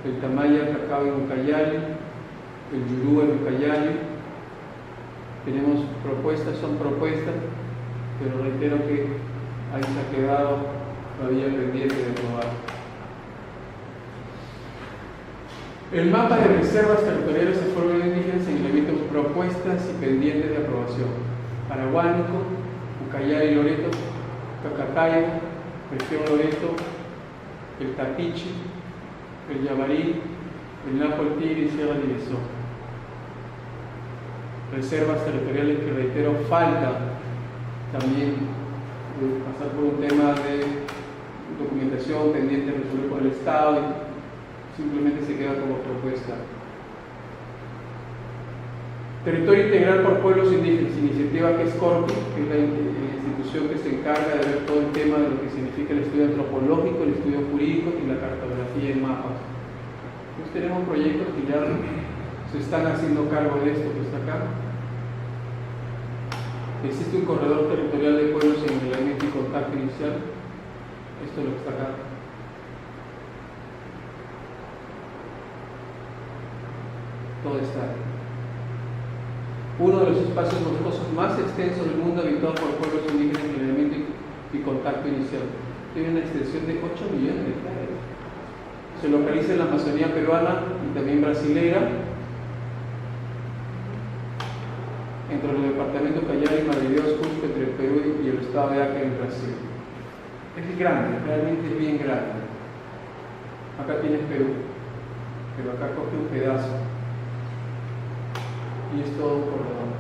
el Tamaya Cacao en Ucayali, el Yurú en Ucayali. Tenemos propuestas, son propuestas, pero reitero que ahí se ha quedado todavía pendiente de aprobar. El mapa de reservas territoriales de pueblos indígenas en elementos propuestas y pendientes de aprobación. Para Huánuco, Ucayali y Loreto, Cacatayo, región Loreto, el Tapichi, el Yabarí, el Napo El Tigre y Sierra de Ibezó. Reservas territoriales que, reitero, falta también pasar por un tema de documentación pendiente de resolver por el Estado y simplemente se queda como propuesta. Territorio integral por pueblos indígenas, iniciativa que es CORPI, que es la institución que se encarga de ver todo el tema de lo que significa el estudio antropológico, el estudio jurídico y la cartografía en mapas. Entonces tenemos proyectos que ya se están haciendo cargo de esto que está acá. Existe un corredor territorial de pueblos en reglamento y contacto inicial. Esto es lo que está acá. Todo está ahí. Uno de los espacios boscosos más extensos del mundo habitado por pueblos indígenas en reglamento y contacto inicial. Tiene una extensión de 8 millones de hectáreas. Se localiza en la Amazonía peruana y también brasilera, entre los departamentos Callao y Madrideos, Cusco, entre el Perú y el estado de Acre en Brasil. Es grande, realmente es bien grande. Acá tienes Perú, pero acá coge un pedazo. Y es todo corredor.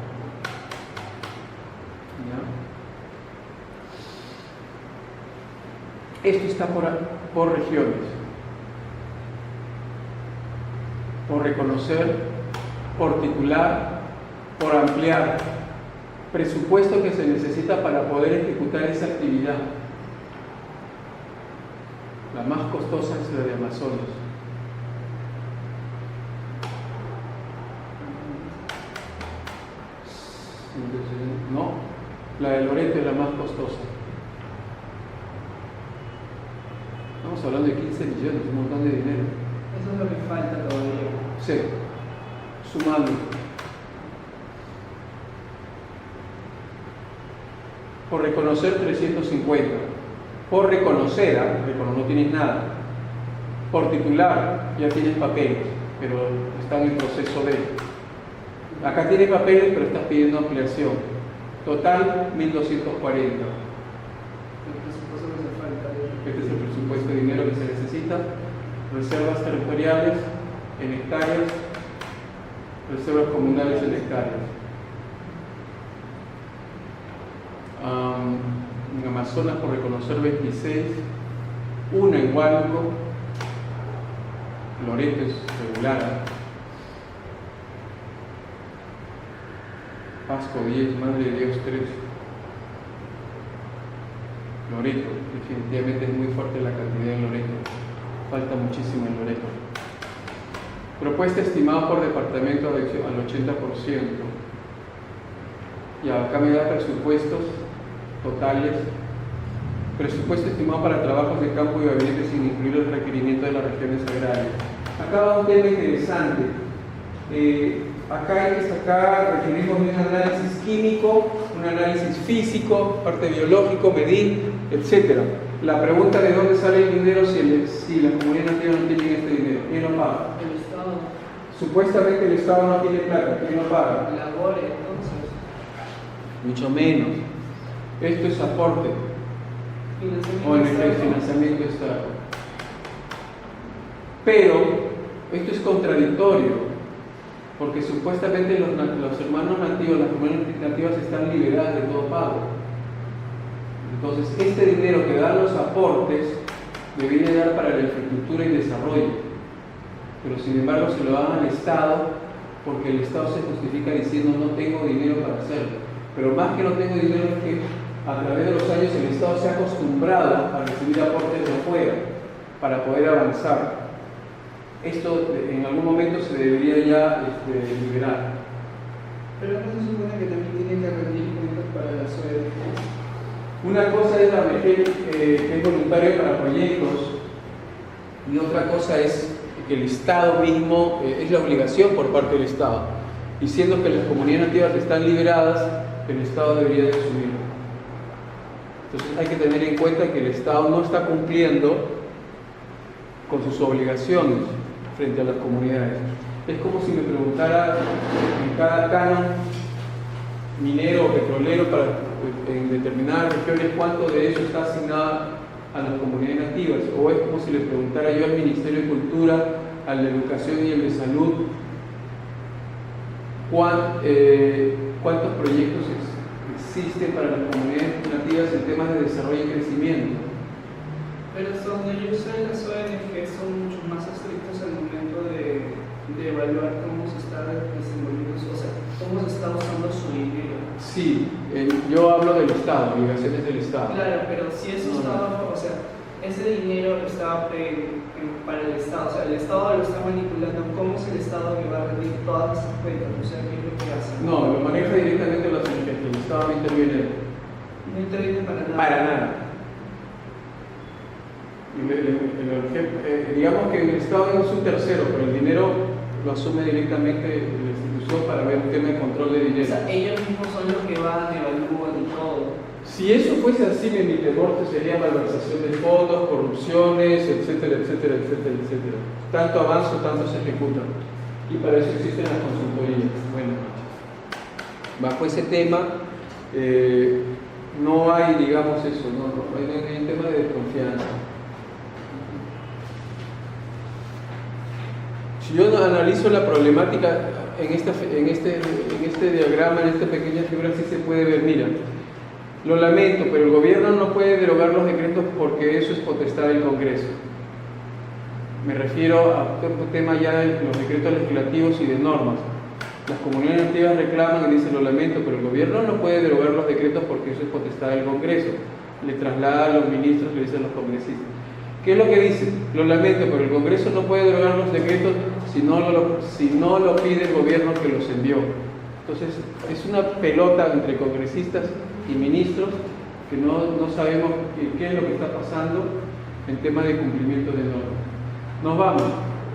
¿Ya? Esto está por regiones. Por reconocer, por titular, por ampliar. Presupuesto que se necesita para poder ejecutar esa actividad. La más costosa es la de Amazonas. No, la de Loreto es la más costosa. Estamos hablando de 15 millones, un montón de dinero. Eso es lo que falta todavía. Sí, sumando. Por reconocer 350. Por reconocer, no tienes nada. Por titular, ya tienes papeles, pero están en proceso de... Acá tienes papeles, pero estás pidiendo ampliación. Total, 1.240. El presupuesto que se falta. Este es el presupuesto de dinero que se necesita. Reservas territoriales en hectáreas, reservas comunales en hectáreas. En Amazonas por reconocer 26, una en Huánuco, Loreto es regular. Pasco 10, Madre de Dios 3. Loreto, definitivamente es muy fuerte la cantidad en Loreto. Falta muchísimo en Loreto. Propuesta estimada por departamento al 80%. Y acá me da presupuestos totales. Presupuesto estimado para trabajos de campo y gabinete sin incluir el requerimiento de las regiones agrarias. Acá va un tema interesante. Acá hay que destacar, requerimos un análisis químico, un análisis físico, parte biológico, medir, etc. La pregunta de dónde sale el dinero si la comunidad nativa no tiene este dinero, ¿quién lo paga? El Estado. Supuestamente el Estado no tiene plata, ¿quién lo paga? La GORE, entonces. Mucho menos. Esto es aporte. O en el financiamiento Estado. Pero esto es contradictorio, porque supuestamente los hermanos nativos, las comunidades nativas están liberadas de todo pago. Entonces, este dinero que dan los aportes debería dar para la infraestructura y desarrollo, pero sin embargo se lo dan al Estado porque el Estado se justifica diciendo no tengo dinero para hacerlo. Pero más que no tengo dinero es que a través de los años el Estado se ha acostumbrado a recibir aportes de afuera para poder avanzar. Esto en algún momento se debería ya liberar. Pero no se supone que también tienen que rendir cuentas para la SOE. Una cosa es la VG, que es voluntaria para proyectos, y otra cosa es el Estado mismo, es la obligación por parte del Estado. Y siendo que las comunidades nativas están liberadas, el Estado debería de asumirlo. Entonces hay que tener en cuenta que el Estado no está cumpliendo con sus obligaciones frente a las comunidades. Es como si me preguntara en cada canon minero o petrolero en determinadas regiones cuánto de ello está asignado a las comunidades nativas, o es como si le preguntara yo al Ministerio de Cultura, al de Educación y al de Salud cuántos proyectos existen para las comunidades nativas en temas de desarrollo y crecimiento. Pero hasta donde yo sé, las ONG son mucho más estrictos al momento de evaluar cómo se está desenvolviendo, o sea, cómo se está usando su dinero. Sí, yo hablo del Estado, obligaciones del Estado. Claro, pero si eso estaba, o sea, ese dinero estaba para el Estado, o sea, el Estado lo está manipulando, ¿cómo es el Estado que va a rendir todas esas cuentas? O sea, ¿qué es lo que hace? No, lo maneja directamente las ONG, el Estado no interviene. No interviene para nada. Para nada. Digamos que el Estado es un tercero, pero el dinero lo asume directamente la institución para ver un tema de control de dinero. O sea, ellos mismos son los que van, evalúan y todo. Si eso fuese así, mi temor sería malversación de fondos, corrupciones, etcétera, etcétera, etcétera, etcétera. Tanto avanza, tanto se ejecuta. Y para eso existen las consultorías. Bueno, bajo ese tema no hay, digamos, eso, no hay un tema de desconfianza. Si yo analizo la problemática en este diagrama, en esta pequeña figura, sí se puede ver, mira, lo lamento, pero el gobierno no puede derogar los decretos porque eso es potestad del Congreso. Me refiero a un tema ya de los decretos legislativos y de normas. Las comunidades nativas reclaman y dicen, lo lamento, pero el gobierno no puede derogar los decretos porque eso es potestad del Congreso. Le traslada a los ministros, le dicen a los congresistas. ¿Qué es lo que dice? Lo lamento, pero el Congreso no puede derogar los decretos si no lo pide el gobierno que los envió. Entonces, es una pelota entre congresistas y ministros que no sabemos qué es lo que está pasando en tema de cumplimiento de normas. Nos vamos.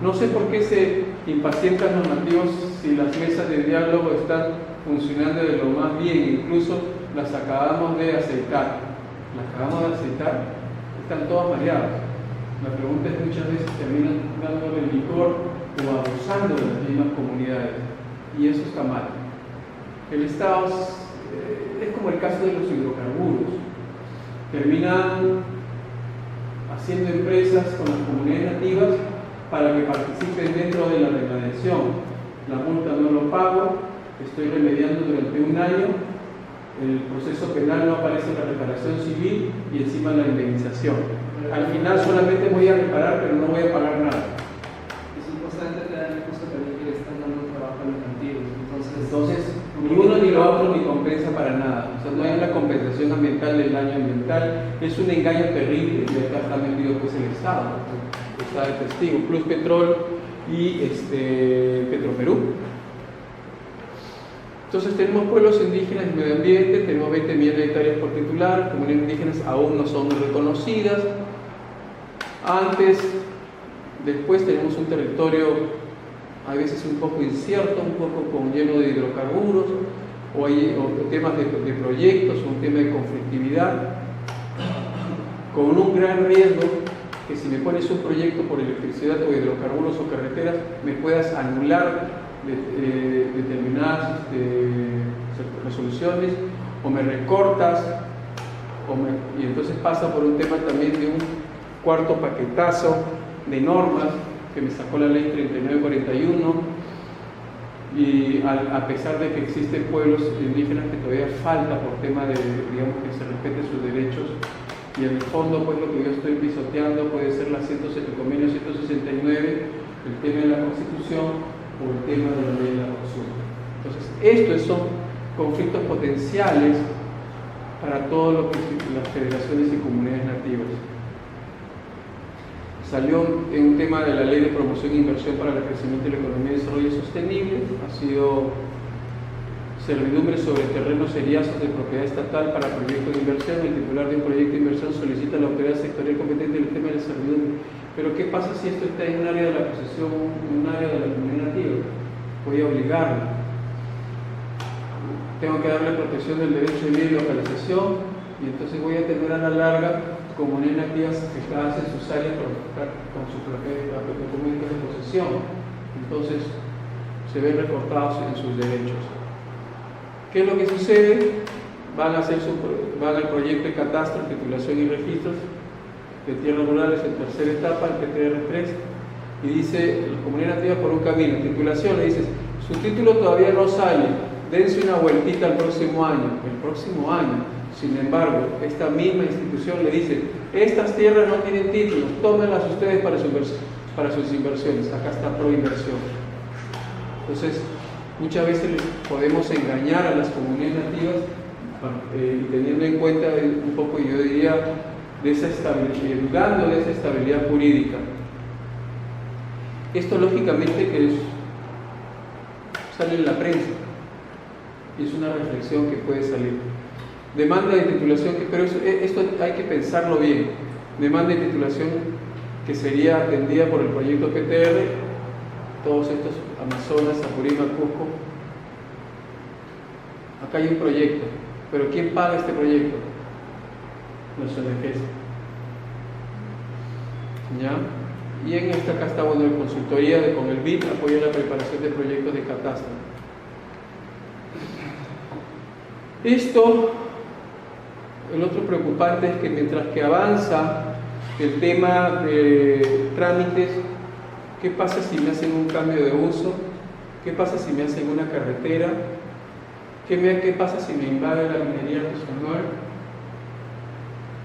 No sé por qué se impacientan los nativos si las mesas de diálogo están funcionando de lo más bien, incluso las acabamos de aceitar. Están todas mareadas. La pregunta es, muchas veces terminan dándole el licor o abusando de las mismas comunidades, y eso está mal. El Estado es como el caso de los hidrocarburos. Terminan haciendo empresas con las comunidades nativas para que participen dentro de la retención. La multa no lo pago, estoy remediando durante un año, el proceso penal no aparece en la reparación civil y encima la indemnización. Al final solamente voy a reparar, pero no voy a pagar nada. Y supuestamente te dan justo también que le están dando trabajo a los nativos. Entonces, ni uno ni lo otro ni compensa para nada. O sea, no hay una compensación ambiental del daño ambiental. Es un engaño terrible, y acá está metido pues el Estado. Está de testigo, Plus Petrol y Petroperú. Entonces tenemos pueblos indígenas y medio ambiente, tenemos 20 millones de hectáreas por titular, comunidades indígenas aún no son reconocidas. Después tenemos un territorio a veces un poco incierto, un poco lleno de hidrocarburos, o temas de proyectos, o un tema de conflictividad, con un gran riesgo que si me pones un proyecto por electricidad o hidrocarburos o carreteras, me puedas anular determinadas resoluciones, o me recortas, y entonces pasa por un tema también de un cuarto paquetazo de normas que me sacó la ley 3941, y a pesar de que existen pueblos indígenas que todavía falta por tema de, digamos, que se respeten sus derechos, y en el fondo pues lo que yo estoy pisoteando puede ser el convenio 169, el tema de la Constitución o el tema de la ley de la adopción. Entonces, estos son conflictos potenciales para todo lo que son las federaciones y comunidades nativas. Salió en un tema de la Ley de Promoción e Inversión para el Crecimiento de la Economía y Desarrollo Sostenible, ha sido servidumbre sobre terrenos seriazos de propiedad estatal para proyectos de inversión. El titular de un proyecto de inversión solicita a la autoridad sectorial competente el tema de la servidumbre. Pero ¿qué pasa si esto está en un área de la posesión, en un área de la comunidad nativa? Voy a obligarlo. Tengo que darle protección del derecho de vida y localización, y entonces voy a tener a la larga comunidades nativas afectadas en sus áreas con sus documentos de posesión. Entonces se ven recortados en sus derechos. ¿Qué es lo que sucede? Van al proyecto de catastro, titulación y registros de tierras rurales en tercera etapa, el PTR3, y dice la comunidad nativa por un camino. Titulación, le dices, su título todavía no sale, dense una vueltita el próximo año. Sin embargo, esta misma institución le dice, estas tierras no tienen títulos, tómenlas ustedes para sus inversiones. Acá está proinversión. Entonces, muchas veces podemos engañar a las comunidades nativas y teniendo en cuenta un poco, yo diría, de esa estabilidad, dudando de esa estabilidad jurídica. Esto lógicamente que sale en la prensa y es una reflexión que puede salir. Demanda de titulación, pero esto hay que pensarlo bien. Demanda de titulación que sería atendida por el proyecto PTR, todos estos Amazonas, Apurímac, Cusco. Acá hay un proyecto, pero ¿quién paga este proyecto? Los ONGs. ¿Ya? Y en esta acá está, bueno, la consultoría con el BID, apoya la preparación de proyectos de catastro. Esto, el otro preocupante es que mientras que avanza el tema de trámites, ¿qué pasa si me hacen un cambio de uso? ¿Qué pasa si me hacen una carretera? ¿Qué pasa si me invade la minería artesanal?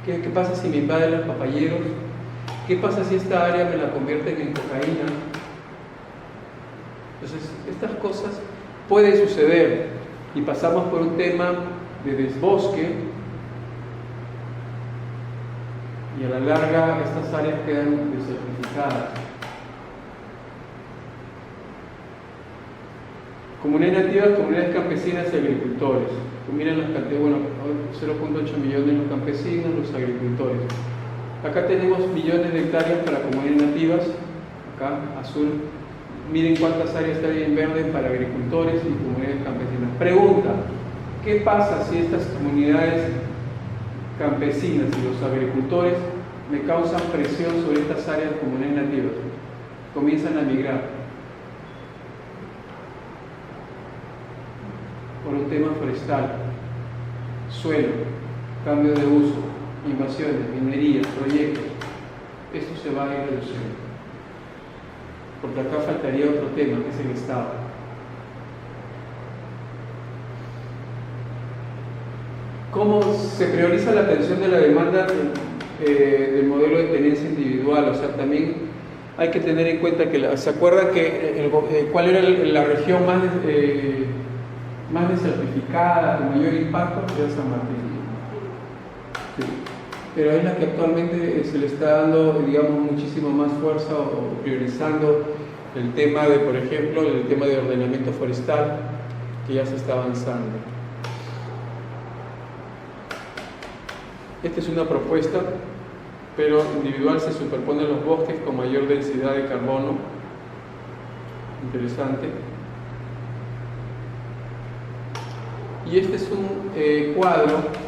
¿Qué pasa si me invaden los papayeros? ¿Qué pasa si esta área me la convierten en cocaína? Entonces, estas cosas pueden suceder y pasamos por un tema de desbosque y a la larga estas áreas quedan desertificadas. Comunidades nativas, comunidades campesinas y agricultores. Miren las cantidades, bueno, 0.8 millones los campesinos, los agricultores. Acá tenemos millones de hectáreas para comunidades nativas, acá azul. Miren cuántas áreas están en verde para agricultores y comunidades campesinas. Pregunta, ¿qué pasa si estas comunidades campesinas y los agricultores me causan presión sobre estas áreas de comunidades nativas? Comienzan a migrar por un tema forestal, suelo, cambio de uso, invasiones, minería, proyectos. Esto se va a ir reduciendo. Porque acá faltaría otro tema, que es el Estado. ¿Cómo se prioriza la atención de la demanda del modelo de tenencia individual? O sea, también hay que tener en cuenta que, ¿se acuerdan cuál era la región más desertificada, con mayor impacto? Era San Martín. Sí. Pero es la que actualmente se le está dando, digamos, muchísimo más fuerza o priorizando el tema de, por ejemplo, el tema de ordenamiento forestal, que ya se está avanzando. Esta es una propuesta, pero individual, se superponen los bosques con mayor densidad de carbono. Interesante. Y este es un cuadro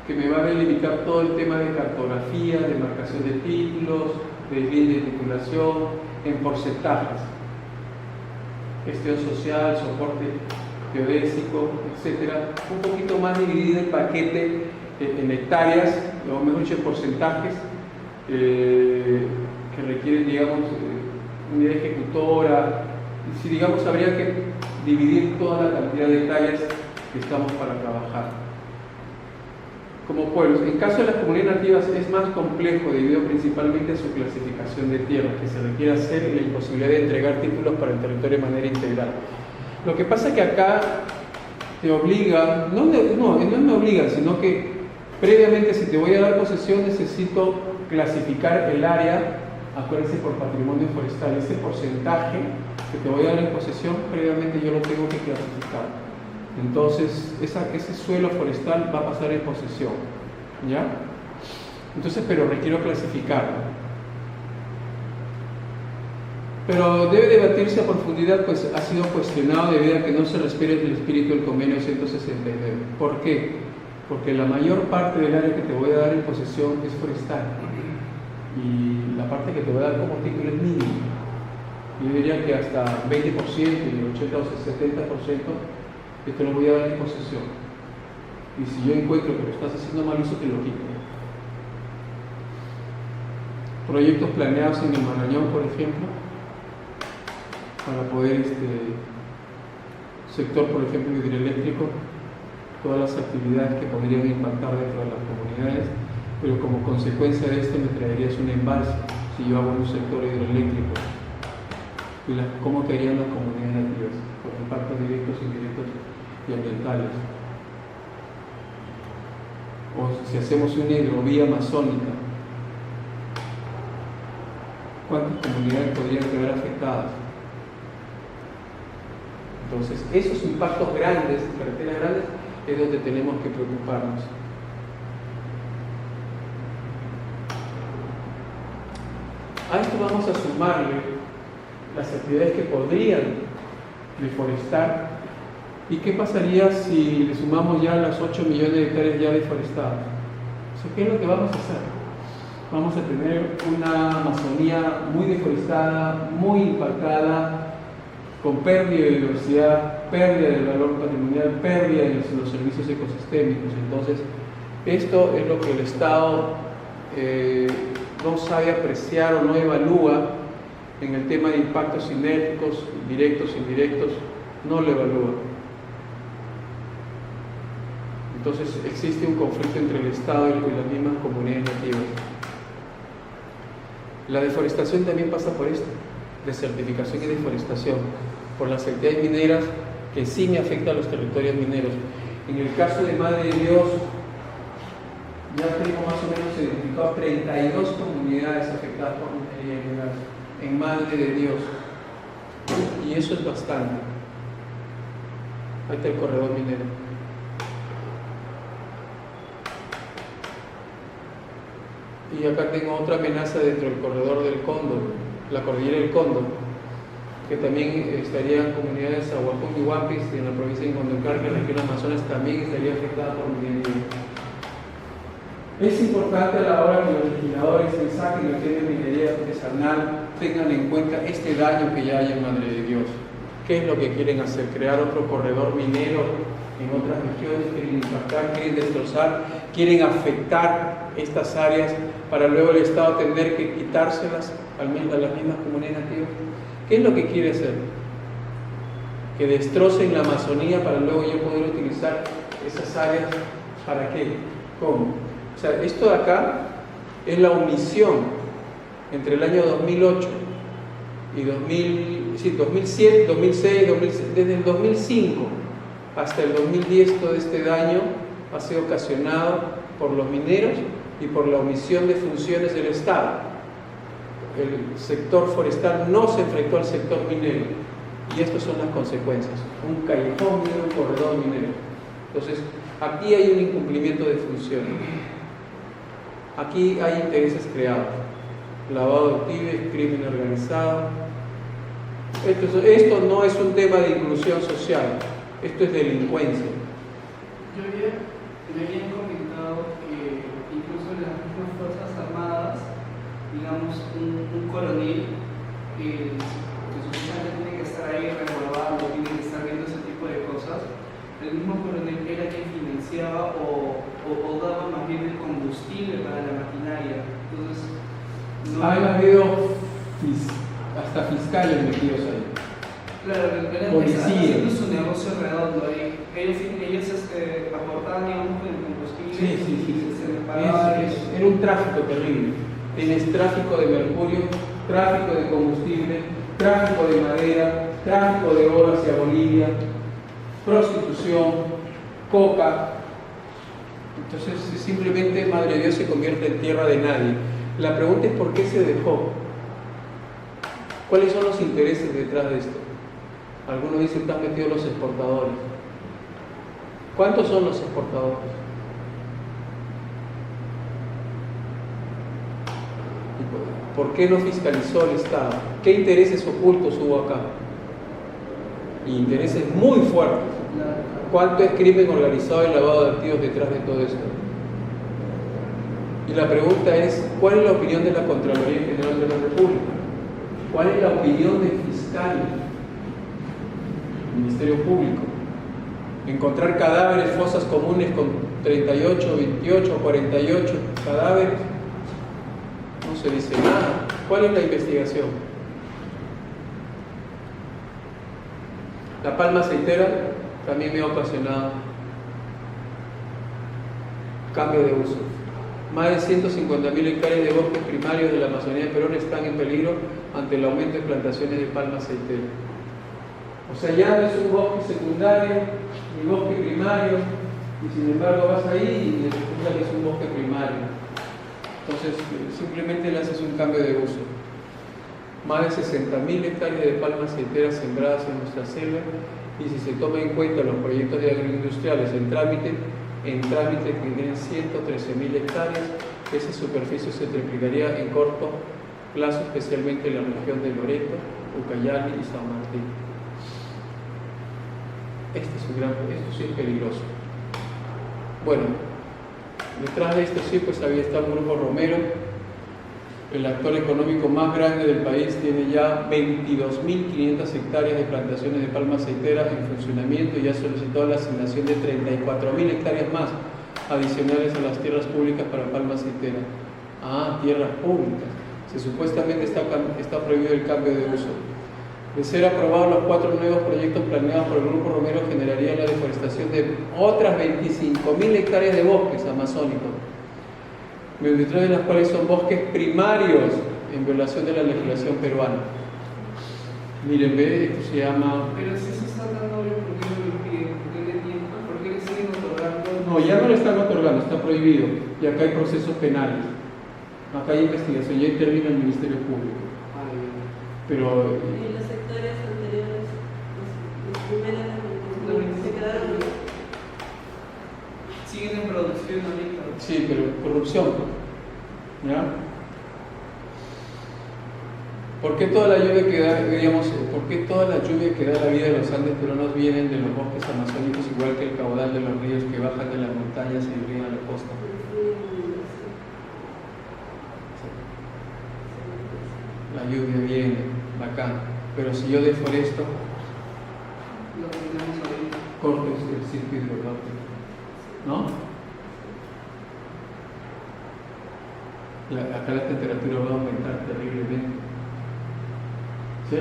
que me va a delimitar todo el tema de cartografía, de marcación de títulos, de líneas de titulación, en porcentajes. Gestión social, soporte geodésico, etc. Un poquito más dividido el paquete en hectáreas, o mejor dicho, en porcentajes que requieren, digamos, unidad ejecutora. Si, digamos, habría que dividir toda la cantidad de hectáreas que estamos para trabajar como pueblos. En caso de las comunidades nativas es más complejo debido principalmente a su clasificación de tierras que se requiere hacer y la imposibilidad de entregar títulos para el territorio de manera integral. Lo que pasa es que acá te obliga, no me obligan, sino que previamente, si te voy a dar posesión, necesito clasificar el área, acuérdense, por patrimonio forestal. Ese porcentaje que te voy a dar en posesión, previamente yo lo tengo que clasificar. Entonces, ese suelo forestal va a pasar en posesión, ¿ya? Entonces, pero requiero clasificarlo. Pero debe debatirse a profundidad, pues ha sido cuestionado debido a que no se respeta el espíritu del convenio 169. ¿Por qué? Porque la mayor parte del área que te voy a dar en posesión es forestal y la parte que te voy a dar como título es mínima. Yo diría que hasta 20% y el 80 o 70% que te lo voy a dar en posesión. Y si yo encuentro que lo estás haciendo mal uso, te lo quito. Proyectos planeados en el Marañón, por ejemplo, para poder sector, por ejemplo, hidroeléctrico, todas las actividades que podrían impactar dentro de las comunidades, pero como consecuencia de esto me traerías un embalse si yo hago un sector hidroeléctrico. ¿Y cómo quedarían las comunidades nativas? Por impactos directos, indirectos y ambientales. O si hacemos una hidrovía amazónica, ¿cuántas comunidades podrían quedar afectadas? Entonces, esos impactos grandes, carreteras grandes, es donde tenemos que preocuparnos. A esto vamos a sumarle las actividades que podrían deforestar. ¿Y qué pasaría si le sumamos ya las 8 millones de hectáreas ya deforestadas? O sea, ¿qué es lo que vamos a hacer? Vamos a tener una Amazonía muy deforestada, muy impactada, con pérdida de biodiversidad, pérdida del valor patrimonial, pérdida de los servicios ecosistémicos. Entonces, esto es lo que el Estado no sabe apreciar o no evalúa en el tema de impactos sinérgicos, directos, indirectos, no lo evalúa. Entonces existe un conflicto entre el Estado y las mismas comunidades nativas. La deforestación también pasa por esto, desertificación y deforestación, por las actividades mineras que sí me afectan a los territorios mineros. En el caso de Madre de Dios, ya tengo más o menos identificado 32 comunidades afectadas por minería ilegal en Madre de Dios, y eso es bastante. Ahí está el corredor minero. Y acá tengo otra amenaza dentro del corredor del Cóndor, la cordillera del Cóndor, que también estarían comunidades de Aguapún y Huampis, y en la provincia de Condoncar, que en la región Amazonas también estaría afectada por minería. Es importante a la hora que los legisladores que saquen el tema de minería artesanal tengan en cuenta este daño que ya hay en Madre de Dios. ¿Qué es lo que quieren hacer? ¿Crear otro corredor minero en otras regiones? ¿Quieren impactar? ¿Quieren destrozar? ¿Quieren afectar estas áreas para luego el Estado tener que quitárselas a las mismas comunidades nativas? ¿Qué es lo que quiere hacer? Que destrocen la Amazonía para luego yo poder utilizar esas áreas. ¿Para qué? ¿Cómo? O sea, esto de acá es la omisión entre el año 2008 y 2007, 2006, desde el 2005 hasta el 2010, todo este daño ha sido ocasionado por los mineros y por la omisión de funciones del Estado. El sector forestal no se enfrentó al sector minero y estas son las consecuencias: un callejón minero, un corredor minero. Entonces, aquí hay un incumplimiento de funciones. Aquí hay intereses creados, lavado de activos, crimen organizado. Esto no es un tema de inclusión social, esto es delincuencia. Me habían comentado que incluso en las mismas Fuerzas Armadas, digamos, un coronel que supuestamente tiene que estar ahí resguardando, tiene que estar viendo ese tipo de cosas, el mismo coronel era quien financiaba o daba más bien el combustible para la maquinaria. Entonces, no ha habido hasta fiscales metidos ahí. Claro, policía. Haciendo su negocio redondo ahí. Ellos aportaban, digamos, con el combustible. Sí. Se les pagaba. Era un tráfico terrible. Tienes tráfico de mercurio, tráfico de combustible, tráfico de madera, tráfico de oro hacia Bolivia, prostitución, coca. Entonces simplemente Madre de Dios se convierte en tierra de nadie. La pregunta es ¿por qué se dejó? ¿Cuáles son los intereses detrás de esto? Algunos dicen que están metidos los exportadores. ¿Cuántos son los exportadores? ¿Por qué no fiscalizó el Estado? ¿Qué intereses ocultos hubo acá? Y intereses muy fuertes. ¿Cuánto es crimen organizado y lavado de activos detrás de todo esto? Y la pregunta es, ¿cuál es la opinión de la Contraloría General de la República? ¿Cuál es la opinión del fiscal, del Ministerio Público? Encontrar cadáveres, fosas comunes con 38, 28, 48 cadáveres, no se dice nada. ¿Cuál es la investigación? La palma aceitera también me ha ocasionado cambio de uso. Más de 150.000 hectáreas de bosques primarios de la Amazonía de Perú están en peligro ante el aumento de plantaciones de palma aceitera. O sea, ya no es un bosque secundario ni bosque primario, y sin embargo vas ahí y resulta que es un bosque primario. Entonces, simplemente le haces un cambio de uso. Más de 60.000 hectáreas de palma aceitera sembradas en nuestra selva, y si se toma en cuenta los proyectos de agroindustriales en trámite que tienen 113.000 hectáreas, esa superficie se triplicaría en corto plazo, especialmente en la región de Loreto, Ucayali y San Martín. Esto sí es peligroso. Bueno, detrás de esto sí, pues había estado el Grupo Romero, el actor económico más grande del país, tiene ya 22.500 hectáreas de plantaciones de palma aceitera en funcionamiento y ya solicitó la asignación de 34.000 hectáreas más adicionales a las tierras públicas para palma aceitera. Ah, tierras públicas. Supuestamente está prohibido el cambio de uso. De ser aprobados los 4 nuevos proyectos planeados por el Grupo Romero, generaría la deforestación de otras 25.000 hectáreas de bosques amazónicos, 23 de las cuales son bosques primarios en violación de la legislación peruana. Miren, ve, esto se llama... Pero si eso está dando, ¿por qué no lo impiden? ¿Por qué le tientan? ¿Por qué le siguen otorgando? No, ya no lo están otorgando, está prohibido. Y acá hay procesos penales. Acá hay investigación, ya intervino el Ministerio Público. Pero... Y los sectores anteriores, los primeros, se quedaron... Siguen en producción ahorita. Sí, pero corrupción. ¿Ya? ¿Por qué toda la lluvia que da, digamos, por qué toda la lluvia que da la vida de los Andes peruanos vienen de los bosques amazónicos, igual que el caudal de los ríos que bajan de las montañas y irrigan la costa? La lluvia viene, bacán, pero si yo deforesto, Lo que tenemos ahorita. corto el circuito hidrográfico, ¿no? Acá la temperatura va a aumentar terriblemente. ¿Sí?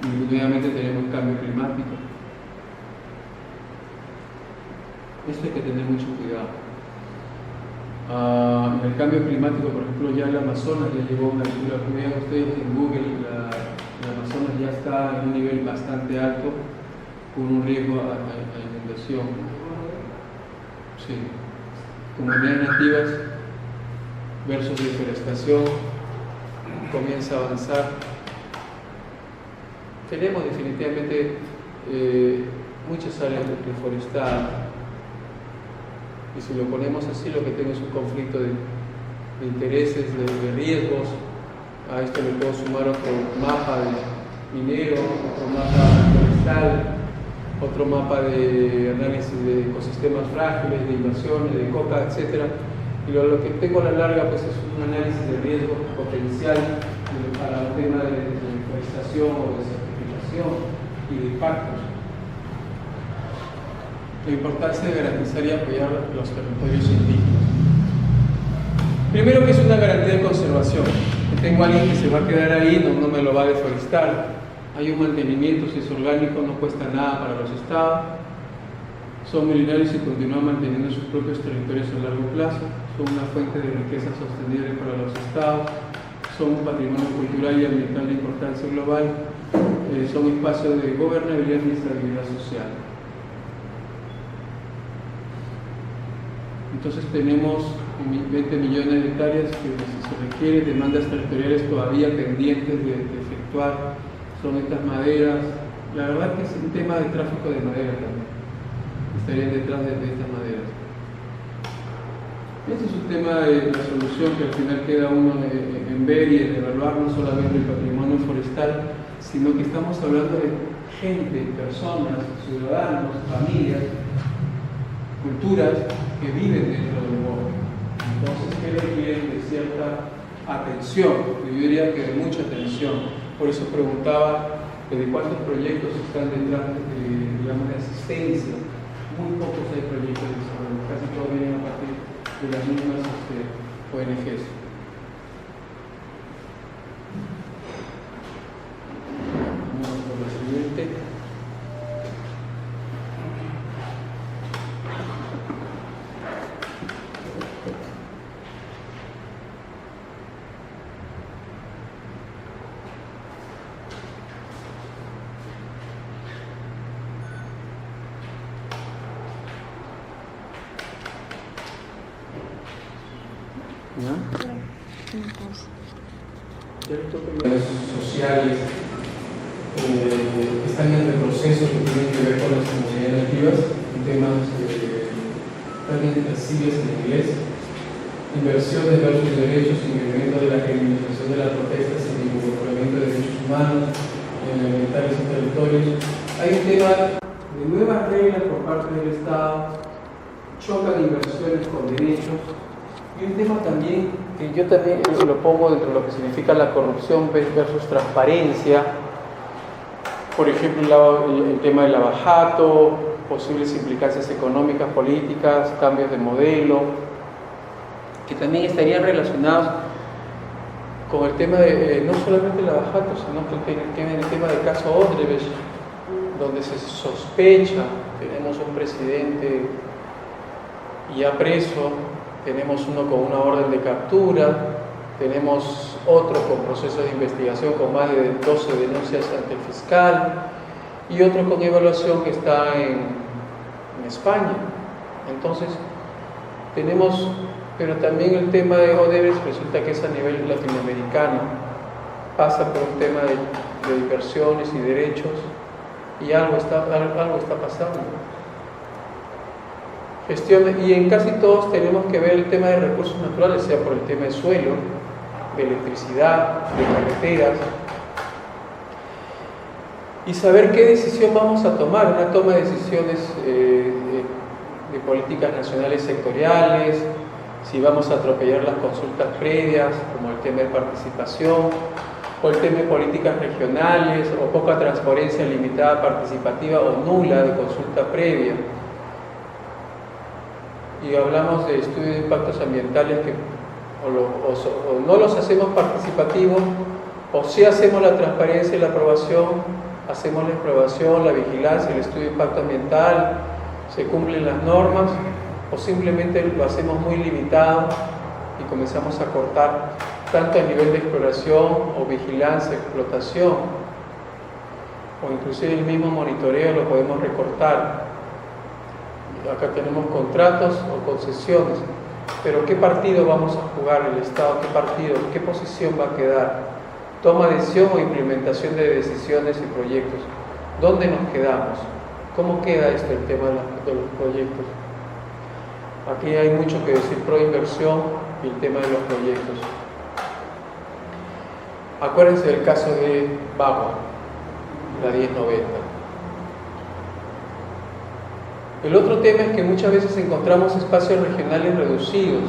Y nuevamente tenemos cambio climático. Esto hay que tener mucho cuidado. En el cambio climático, por ejemplo, ya el Amazonas ya llegó a una altura, como vean ustedes en Google, el Amazonas ya está en un nivel bastante alto, con un riesgo a inundación. Sí. Comunidades nativas versus deforestación comienza a avanzar. Tenemos definitivamente muchas áreas reforestadas, y si lo ponemos así, lo que tengo es un conflicto de intereses, de riesgos. A esto le puedo sumar otro mapa de minero, otro mapa forestal, otro mapa de análisis de ecosistemas frágiles, de invasiones, de coca, etc. Y lo que tengo a la larga, pues, es un análisis de riesgo potencial para el tema de deforestación o desertificación y de impactos. La importancia de garantizar y apoyar los territorios indígenas. Primero, que es una garantía de conservación. Que tengo a alguien que se va a quedar ahí, no me lo va a deforestar. Hay un mantenimiento, si es orgánico, no cuesta nada para los estados. Son milenarios y continúan manteniendo sus propios territorios a largo plazo. Son una fuente de riqueza sostenible para los estados. Son un patrimonio cultural y ambiental de importancia global. Son espacios de gobernabilidad y estabilidad social. Entonces tenemos 20 millones de hectáreas que, si se requiere, demandas territoriales todavía pendientes de efectuar. Son estas maderas. La verdad que es un tema de tráfico de madera también. Estarían detrás de estas maderas. Este es un tema de la solución que al final queda uno en ver y en evaluar no solamente el patrimonio forestal, sino que estamos hablando de gente, personas, ciudadanos, familias, culturas que viven dentro del bosque. Entonces, que requieren de cierta atención, yo diría que de mucha atención. Por eso preguntaba de cuántos proyectos están detrás digamos, de asistencia. Muy pocos hay proyectos de desarrollo, casi todos vienen a partir de las mismas ONGs. Vamos por la siguiente. Sociales están en retroceso que tienen que ver con las comunidades nativas, temas también accesibles en inglés, inversiones versus derechos, incremento de la criminalización de las protestas y el involucramiento de derechos humanos en ambientales y territorios. Hay un tema de nuevas reglas por parte del Estado, chocan inversiones con derechos. Y un tema también, que yo también lo pongo dentro de lo que significa la corrupción versus transparencia, por ejemplo el tema del abajato, posibles implicancias económicas, políticas, cambios de modelo, que también estarían relacionados con el tema de no solamente el abajato, sino que el tema del caso Odebrecht, donde se sospecha, tenemos un presidente ya preso, tenemos uno con una orden de captura, tenemos otro con proceso de investigación con más de 12 denuncias ante el fiscal y otro con evaluación que está en España. Entonces, tenemos, pero también el tema de Odebrecht resulta que es a nivel latinoamericano, pasa por un tema de inversiones y derechos y algo está pasando. Y en casi todos tenemos que ver el tema de recursos naturales, sea por el tema de suelo, de electricidad, de carreteras, y saber qué decisión vamos a tomar, una toma de decisiones de políticas nacionales sectoriales, si vamos a atropellar las consultas previas, como el tema de participación, o el tema de políticas regionales, o poca transparencia limitada participativa o nula de consulta previa. Y hablamos de estudios de impactos ambientales que o no los hacemos participativos, o sí hacemos la transparencia y la aprobación, hacemos la aprobación, la vigilancia, el estudio de impacto ambiental, se cumplen las normas, o simplemente lo hacemos muy limitado y comenzamos a cortar tanto a nivel de exploración o vigilancia, explotación, o inclusive el mismo monitoreo lo podemos recortar. Acá tenemos contratos o concesiones, pero ¿qué partido vamos a jugar el Estado? ¿Qué partido? ¿Qué posición va a quedar? Toma de decisión o implementación de decisiones y proyectos. ¿Dónde nos quedamos? ¿Cómo queda esto el tema de los proyectos? Aquí hay mucho que decir pro inversión y el tema de los proyectos. Acuérdense del caso de Bagua, la 1090. El otro tema es que muchas veces encontramos espacios regionales reducidos,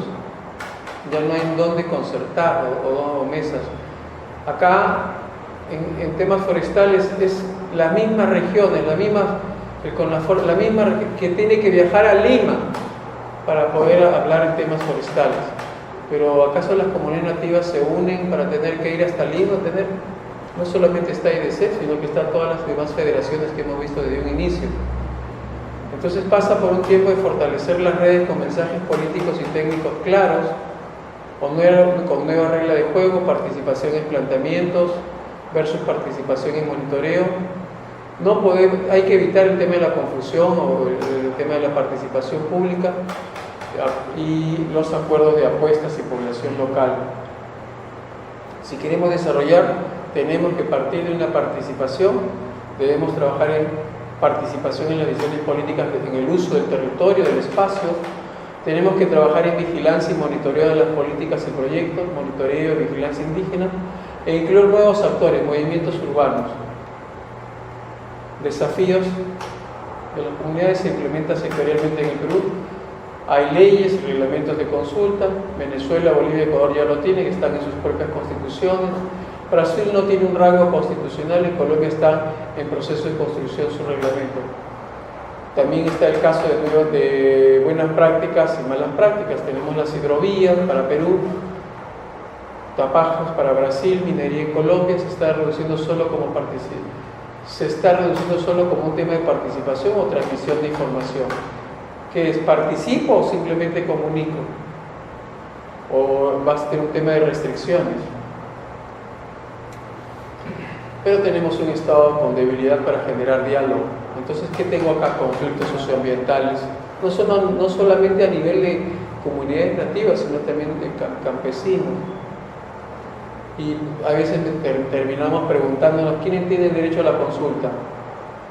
ya no hay en dónde concertar o mesas. Acá, en temas forestales, es las mismas regiones, la misma que tiene que viajar a Lima para poder hablar en temas forestales. Pero ¿acaso las comunidades nativas se unen para tener que ir hasta Lima? No solamente está IDC, sino que están todas las demás federaciones que hemos visto desde un inicio. Entonces pasa por un tiempo de fortalecer las redes con mensajes políticos y técnicos claros, con nueva regla de juego, participación en planteamientos versus participación en monitoreo. Hay que evitar el tema de la confusión o el tema de la participación pública y los acuerdos de apuestas y población local. Si queremos desarrollar, tenemos que partir de una participación, debemos trabajar en participación en las decisiones políticas en el uso del territorio, del espacio, Tenemos que trabajar en vigilancia y monitoreo de las políticas y proyectos, monitoreo y vigilancia indígena, e incluir nuevos actores, movimientos urbanos. Desafíos de las comunidades se implementan sectorialmente en el Perú. Hay leyes y reglamentos de consulta. Venezuela, Bolivia y Ecuador ya lo tienen, están en sus propias constituciones. Brasil no tiene un rango constitucional y Colombia está en proceso de construcción su reglamento. También está el caso de buenas prácticas y malas prácticas. Tenemos las hidrovías para Perú, Tapajos para Brasil, minería en Colombia. Se está reduciendo solo como un tema de participación o transmisión de información. ¿Qué es? ¿Participo o simplemente comunico? ¿O va a ser un tema de restricciones? Pero tenemos un Estado con debilidad para generar diálogo. Entonces, ¿qué tengo acá? Conflictos socioambientales, no solamente a nivel de comunidades nativas, sino también de campesinos. Y a veces terminamos preguntándonos, ¿quién tiene derecho a la consulta?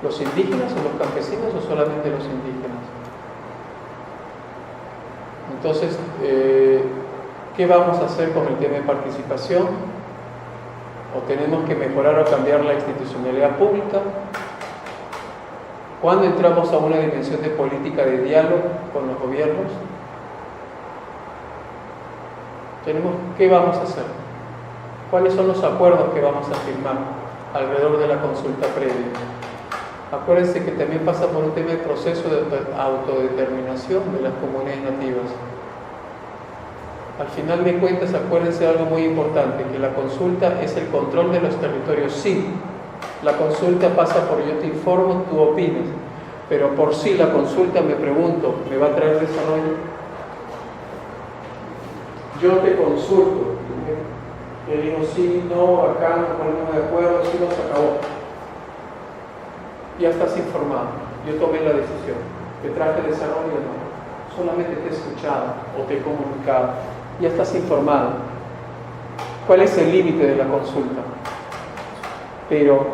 ¿Los indígenas o los campesinos o solamente los indígenas? Entonces, ¿qué vamos a hacer con el tema de participación? ¿O tenemos que mejorar o cambiar la institucionalidad pública? ¿Cuándo entramos a una dimensión de política de diálogo con los gobiernos? ¿Qué vamos a hacer? ¿Cuáles son los acuerdos que vamos a firmar alrededor de la consulta previa? Acuérdense que también pasa por un tema de proceso de autodeterminación de las comunidades nativas. Al final de cuentas, acuérdense de algo muy importante, que la consulta es el control de los territorios. Sí, la consulta pasa por yo te informo, tú opinas, pero por sí la consulta, me pregunto, ¿me va a traer desarrollo? Yo te consulto, yo digo sí, no, acá nos ponemos de acuerdo, sí, nos acabó. Ya estás informado, yo tomé la decisión, ¿te traje desarrollo o no? Solamente te he escuchado o te he comunicado, ya estás informado. ¿Cuál es el límite de la consulta? Pero,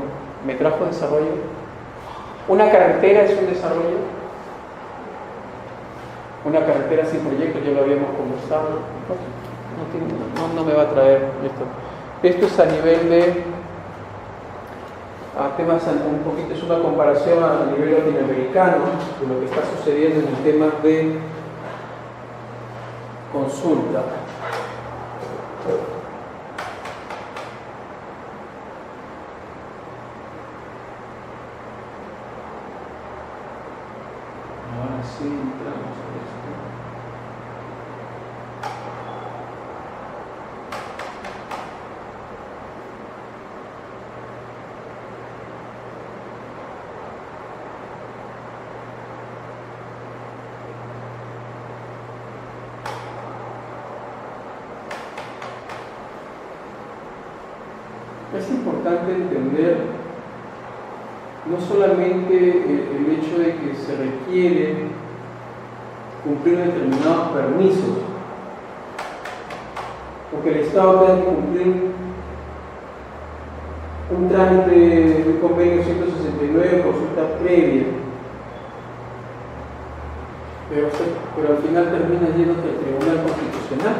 ¿me trajo desarrollo? ¿Una carretera es un desarrollo? Una carretera sin proyecto, ya lo habíamos conversado. No me va a traer esto. Esto es a nivel de temas un poquito, es una comparación a nivel latinoamericano de lo que está sucediendo en el tema de consulta. Ahora sí entramos en esto. Es importante entender no solamente el hecho de que se requiere cumplir determinados permisos, porque el Estado tiene que cumplir un trámite de convenio 169, consulta previa, pero al final termina yéndote al Tribunal Constitucional.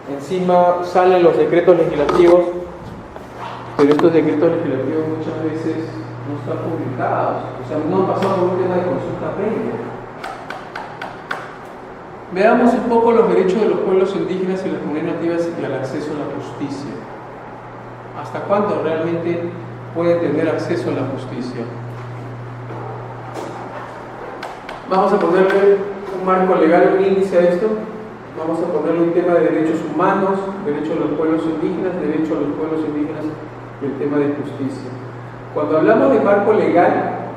Encima salen los decretos legislativos, pero estos decretos legislativos muchas veces no están publicados, o sea, no han pasado por un tema de consulta previa. Veamos un poco los derechos de los pueblos indígenas y las comunidades nativas y al acceso a la justicia. ¿Hasta cuándo realmente pueden tener acceso a la justicia? Vamos a ponerle un marco legal, un índice a esto. Vamos a ponerle un tema de derechos humanos, derecho a los pueblos indígenas, derecho a los pueblos indígenas y el tema de justicia. Cuando hablamos de marco legal,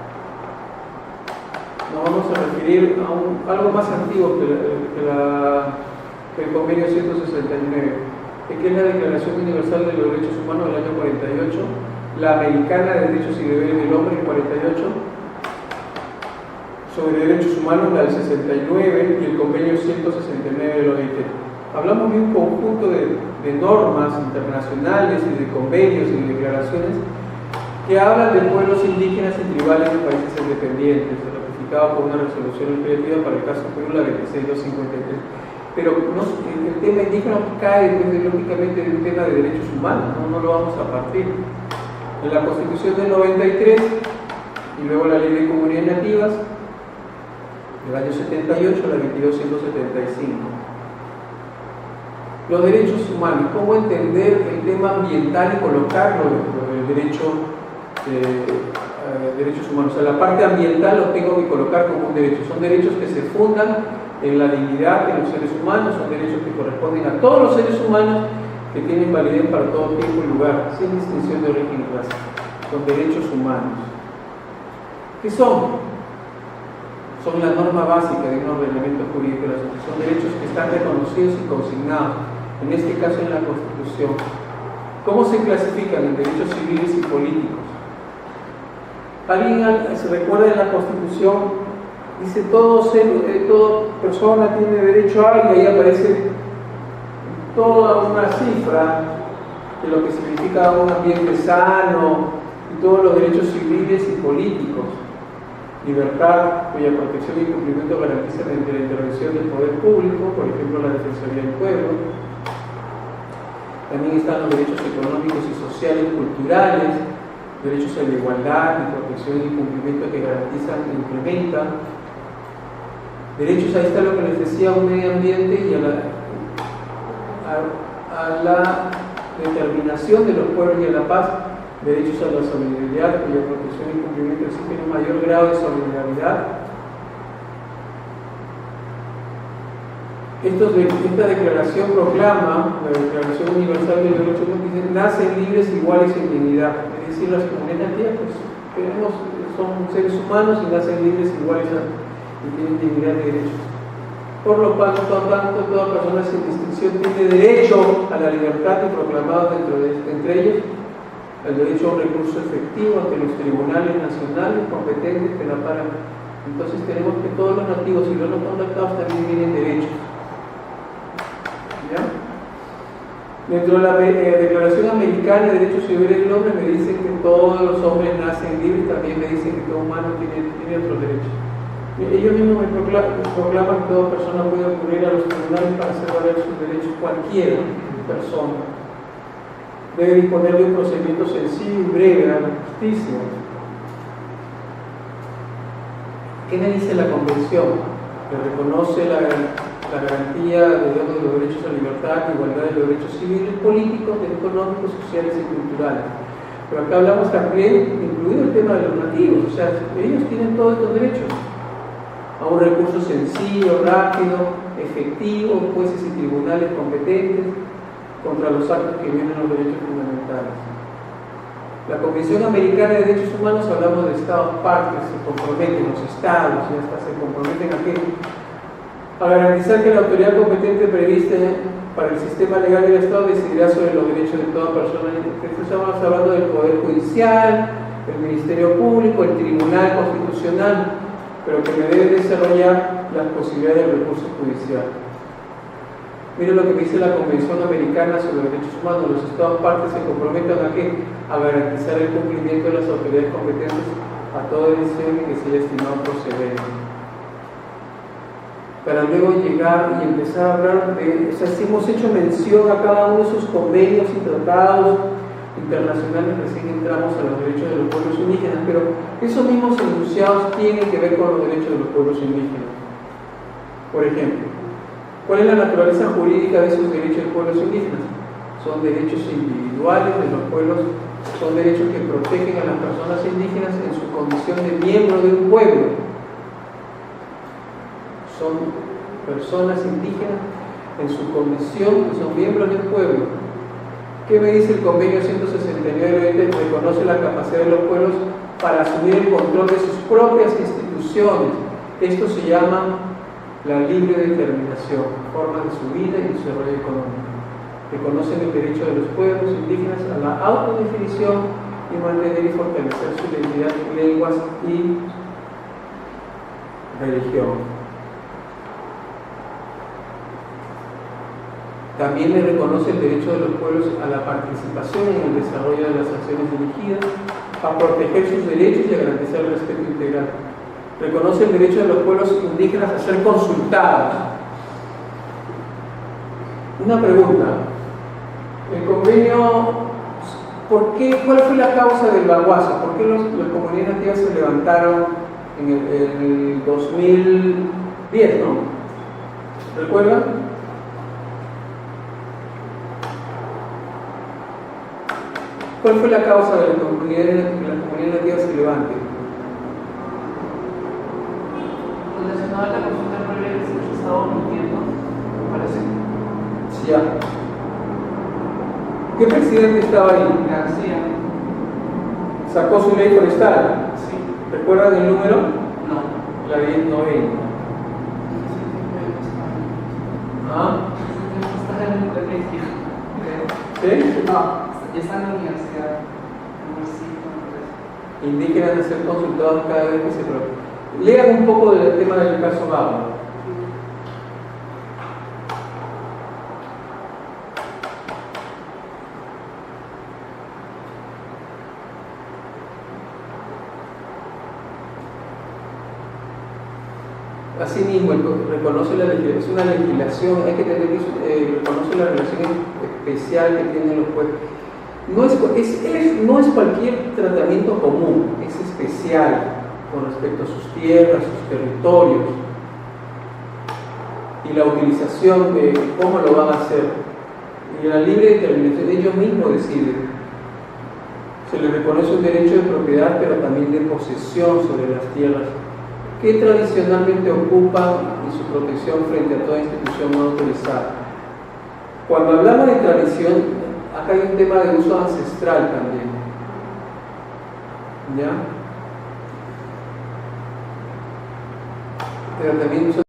nos vamos a referir a algo más antiguo que el convenio 169, que es la Declaración Universal de los Derechos Humanos del año 48, la Americana de Derechos y Deberes del Hombre en 48, sobre derechos humanos la del 69 y el convenio 169 de la OIT. Hablamos de un conjunto de normas internacionales y de convenios y de declaraciones que hablan de pueblos indígenas y tribales de países independientes, de ratificado por una resolución legislativa para el caso Perú, la 26253. Pero el tema indígena cae lógicamente de un tema de derechos humanos, no lo vamos a partir. En la Constitución del 93 y luego la Ley de Comunidades Nativas del año 78, la 22175. Los derechos humanos, ¿cómo entender el tema ambiental y colocarlo dentro del derechos humanos? O sea, la parte ambiental lo tengo que colocar como un derecho. Son derechos que se fundan en la dignidad de los seres humanos, son derechos que corresponden a todos los seres humanos, que tienen validez para todo tiempo y lugar, sin distinción de origen y raza. Son derechos humanos. ¿Qué son? Son la norma básica de un ordenamiento jurídico de la sociedad. Son derechos que están reconocidos y consignados, en este caso en la Constitución. ¿Cómo se clasifican en derechos civiles y políticos? ¿Alguien se recuerda en la Constitución? Dice, toda persona tiene derecho a algo, y ahí aparece toda una cifra de lo que significa un ambiente sano y todos los derechos civiles y políticos. Libertad, cuya protección y cumplimiento garantizan mediante la intervención del poder público, por ejemplo la Defensoría del Pueblo. También están los derechos económicos y sociales y culturales, derechos a la igualdad y protección y cumplimiento que garantizan e implementan. Derechos, ahí está lo que les decía, a un medio ambiente y a la determinación de los pueblos y a la paz. Derechos a la solidaridad, cuya protección y cumplimiento exigen un mayor grado de solidaridad. Esta declaración proclama, la Declaración Universal de los Derechos Humanos, dice, nacen libres, iguales en dignidad. Es decir, las comunidades nativas son seres humanos y nacen libres, iguales y tienen dignidad de derechos. Por lo tanto, toda persona sin distinción tiene derecho a la libertad y proclamado entre ellos el derecho a un recurso efectivo ante los tribunales nacionales competentes que la amparan. Entonces tenemos que todos los nativos y los no contactados también tienen derechos. ¿Ya? Dentro de la Declaración Americana de Derechos Civiles del Hombre me dicen que todos los hombres nacen libres, también me dicen que todo humano tiene otros derechos. Ellos mismos me proclaman que toda persona puede acudir a los tribunales para hacer valer sus derechos, cualquier persona. Debe disponer de un procedimiento sencillo y breve a la justicia. ¿Qué me dice la Convención? Que reconoce la garantía de los derechos a libertad, igualdad de los derechos civiles, políticos, económicos, sociales y culturales. Pero acá hablamos también, incluido el tema de los nativos, o sea, ellos tienen todos estos derechos. A un recurso sencillo, rápido, efectivo, jueces y tribunales competentes contra los actos que violan los derechos fundamentales. La Convención Americana de Derechos Humanos, hablamos de estados partes, se comprometen, los estados ya hasta se comprometen a garantizar que la autoridad competente prevista para el sistema legal del Estado decidirá sobre los derechos de toda persona. Estamos hablando del Poder Judicial, el Ministerio Público, el Tribunal Constitucional, pero que me debe desarrollar las posibilidades del recurso judicial. Miren lo que dice la Convención Americana sobre los Derechos Humanos. Los Estados partes se comprometen a garantizar el cumplimiento de las autoridades competentes a toda decisión que se haya estimado procedente. Para luego llegar y empezar a hablar de, o sea, si hemos hecho mención a cada uno de esos convenios y tratados internacionales, recién entramos a los derechos de los pueblos indígenas, pero esos mismos enunciados tienen que ver con los derechos de los pueblos indígenas. Por ejemplo, ¿cuál es la naturaleza jurídica de esos derechos de pueblos indígenas? Son derechos individuales de los pueblos, son derechos que protegen a las personas indígenas en su condición de miembro de un pueblo. Son personas indígenas en su condición, que son miembros de un pueblo. ¿Qué me dice el convenio 169? Reconoce la capacidad de los pueblos para asumir el control de sus propias instituciones. Esto se llama la libre determinación, forma de su vida y desarrollo económico. Reconocen el derecho de los pueblos indígenas a la autodefinición y mantener y fortalecer su identidad, lenguas y religión. También le reconoce el derecho de los pueblos a la participación en el desarrollo de las acciones dirigidas, a proteger sus derechos y a garantizar el respeto integral. reconoce el derecho de los pueblos indígenas a ser consultados. Una pregunta, el convenio, ¿cuál fue la causa del baguazo? ¿Por qué las comunidades nativas se levantaron en el 2010, no? ¿Recuerdan? ¿Cuál fue la causa de las comunidades nativas se levanten? Relacionado a la consulta previa que se estaba omitiendo, me parece. Sí, ya. ¿Qué presidente estaba ahí? García. Sacó su ley forestal. Sí. ¿Recuerdan el número? No. La 1090. ¿Ah? Está en el colegio. ¿Sí? No, ya está en la universidad. Indígenas de ser consultados cada vez que se propone. Lean un poco del tema del caso Babo. Asimismo, reconoce es una legislación, hay que tener que reconoce la relación especial que tienen los pueblos. No es cualquier tratamiento común, es especial con respecto a sus tierras, sus territorios y la utilización de cómo lo van a hacer. Y la libre determinación, ellos mismos deciden. Se les reconoce un derecho de propiedad, pero también de posesión sobre las tierras que tradicionalmente ocupan y su protección frente a toda institución no autorizada. Cuando hablamos de tradición, acá hay un tema de uso ancestral también. ¿Ya? Pero también uso